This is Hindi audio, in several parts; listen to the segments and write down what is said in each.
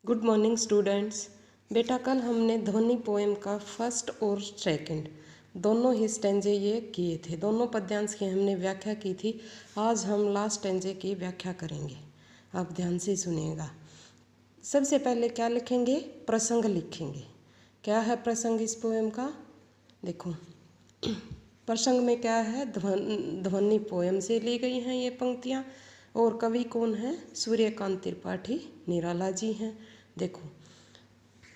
Good morning students. बेटा कल हमने ध्वनि पोएम का फर्स्ट और सेकंड दोनों ही स्टेंजे ये किए थे। दोनों पद्यांश की हमने व्याख्या की थी। आज हम लास्ट स्टेंजे की व्याख्या करेंगे। आप ध्यान से सुनिएगा। सबसे पहले क्या लिखेंगे? प्रसंग लिखेंगे। क्या है प्रसंग इस पोएम का? देखो प्रसंग में क्या है? ध्वनि पोएम से ली गई हैं ये पंक्तियाँ। और कवि कौन है? सूर्यकांत त्रिपाठी निराला जी हैं। देखो,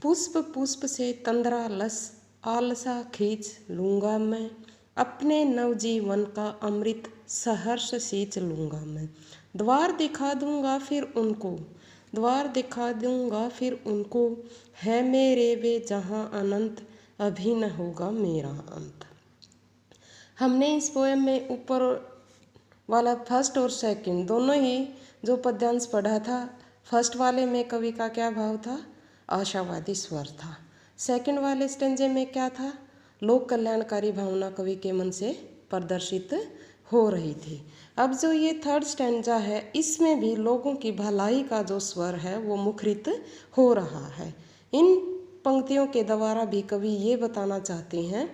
पुष्प पुष्प से तंद्रा लस आलसा खींच लूँगा मैं, अपने नवजीवन का अमृत सहर्ष सींच लूँगा मैं। द्वार दिखा दूँगा फिर उनको, द्वार दिखा दूँगा फिर उनको, है मेरे वे जहाँ अनंत, अभी न होगा मेरा अंत। हमने इस पोएम में ऊपर वाला फर्स्ट और सेकंड दोनों ही जो पद्यांश पढ़ा था, फर्स्ट वाले में कवि का क्या भाव था? आशावादी स्वर था। सेकंड वाले स्टेंजे में क्या था? लोक कल्याणकारी भावना कवि के मन से प्रदर्शित हो रही थी। अब जो ये थर्ड स्टेंजा है, इसमें भी लोगों की भलाई का जो स्वर है वो मुखरित हो रहा है। इन पंक्तियों के द्वारा भी कवि ये बताना चाहते हैं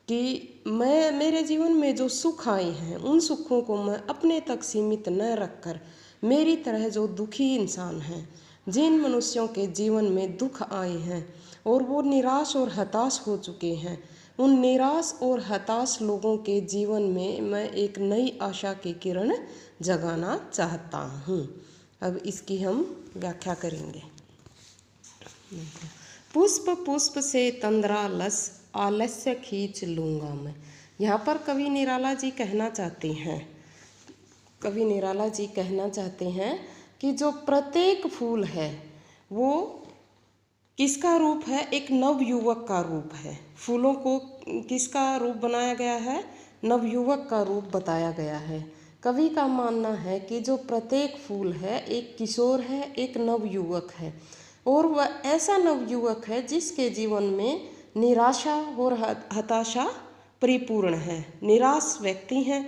कि मेरे जीवन में जो सुख आए हैं, उन सुखों को मैं अपने तक सीमित न रखकर मेरी तरह जो दुखी इंसान हैं, जिन मनुष्यों के जीवन में दुख आए हैं और वो निराश और हताश हो चुके हैं, उन निराश और हताश लोगों के जीवन में मैं एक नई आशा की किरण जगाना चाहता हूँ। अब इसकी हम व्याख्या करेंगे। पुष्प पुष्प से तंद्रा लस आलस्य खींच लूँगा मैं। यहाँ पर कवि निराला जी कहना चाहते हैं, कवि निराला जी कहना चाहते हैं कि जो प्रत्येक फूल है वो किसका रूप है? एक नवयुवक का रूप है। फूलों को किसका रूप बनाया गया है? नवयुवक का रूप बताया गया है। कवि का मानना है कि जो प्रत्येक फूल है एक किशोर है, एक नवयुवक है, और वह ऐसा नवयुवक है जिसके जीवन में निराशा और हताशा परिपूर्ण है। निराश व्यक्ति हैं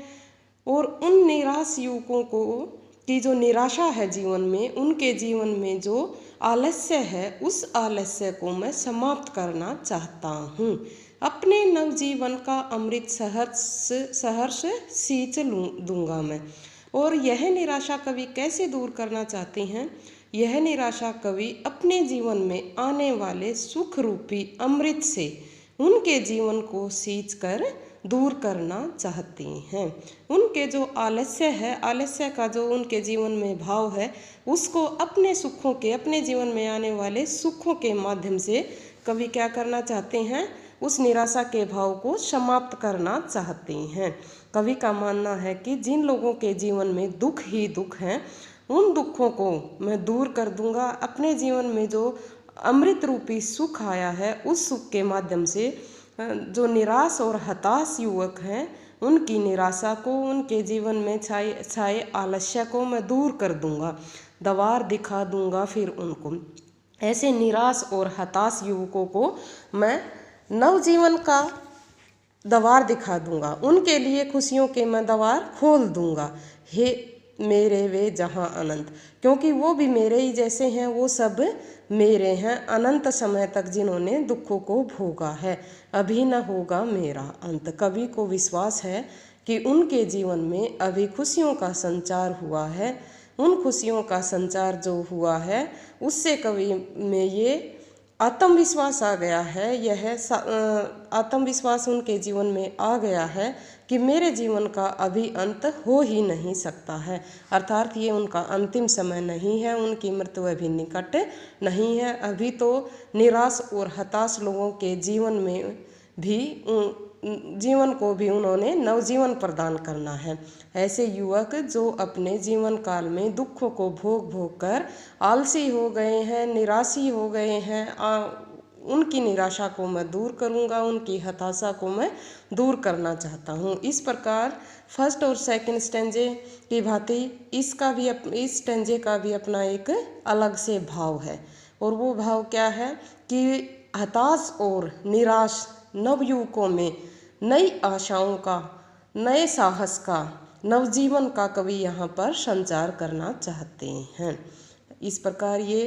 और उन निराश युवकों को की जो निराशा है जीवन में, उनके जीवन में जो आलस्य है, उस आलस्य को मैं समाप्त करना चाहता हूँ। अपने नवजीवन का अमृत सहर्ष सींच दूंगा मैं। और यह निराशा कवि कैसे दूर करना चाहते हैं? यह निराशा कवि अपने जीवन में आने वाले सुख रूपी अमृत से उनके जीवन को सींच कर दूर करना चाहते हैं। उनके जो आलस्य है, आलस्य का जो उनके जीवन में भाव है, उसको अपने सुखों के, अपने जीवन में आने वाले सुखों के माध्यम से कवि क्या करना चाहते हैं? उस निराशा के भाव को समाप्त करना चाहते हैं। कवि का मानना है कि जिन लोगों के जीवन में दुख ही दुख हैं, उन दुखों को मैं दूर कर दूंगा। अपने जीवन में जो अमृत रूपी सुख आया है, उस सुख के माध्यम से जो निराश और हताश युवक हैं, उनकी निराशा को, उनके जीवन में छाए आलस्य को मैं दूर कर दूंगा। द्वार दिखा दूंगा फिर उनको। ऐसे निराश और हताश युवकों को मैं नवजीवन का द्वार दिखा दूंगा। उनके लिए खुशियों के मैं द्वार खोल दूंगा। हे मेरे वे जहाँ अनंत, क्योंकि वो भी मेरे ही जैसे हैं, वो सब मेरे हैं। अनंत समय तक जिन्होंने दुखों को भोगा है, अभी न होगा मेरा अंत। कवि को विश्वास है कि उनके जीवन में अभी खुशियों का संचार हुआ है। उन खुशियों का संचार जो हुआ है, उससे कवि में ये आत्मविश्वास आ गया है। यह आत्मविश्वास उनके जीवन में आ गया है कि मेरे जीवन का अभी अंत हो ही नहीं सकता है। अर्थात ये उनका अंतिम समय नहीं है, उनकी मृत्यु अभी निकट नहीं है। अभी तो निराश और हताश लोगों के जीवन में भी जीवन को भी उन्होंने नवजीवन प्रदान करना है। ऐसे युवक जो अपने जीवन काल में दुखों को भोग भोग कर आलसी हो गए हैं, निराशी हो गए हैं, उनकी निराशा को मैं दूर करूंगा, उनकी हताशा को मैं दूर करना चाहता हूँ। इस प्रकार फर्स्ट और सेकंड स्टेंजे की भांति इसका भी इस स्टेंजे का भी अपना एक अलग से भाव है। और वो भाव क्या है कि हताश और निराश नवयुवकों में नई आशाओं का, नए साहस का, नवजीवन का कवि यहाँ पर संचार करना चाहते हैं। इस प्रकार ये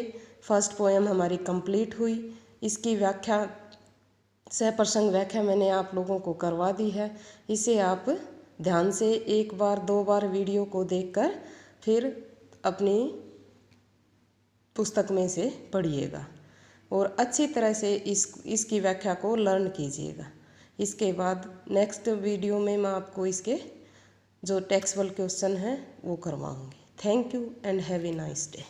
फर्स्ट पोएम हमारी कंप्लीट हुई। इसकी व्याख्या, सहप्रसंग व्याख्या मैंने आप लोगों को करवा दी है। इसे आप ध्यान से 1 बार 2 बार वीडियो को देखकर फिर अपनी पुस्तक में से पढ़िएगा और अच्छी तरह से इसकी व्याख्या को लर्न कीजिएगा। इसके बाद नेक्स्ट वीडियो में मैं आपको इसके जो टेक्सुअल क्वेश्चन हैं वो करवाऊँगी। Thank you and have a nice day.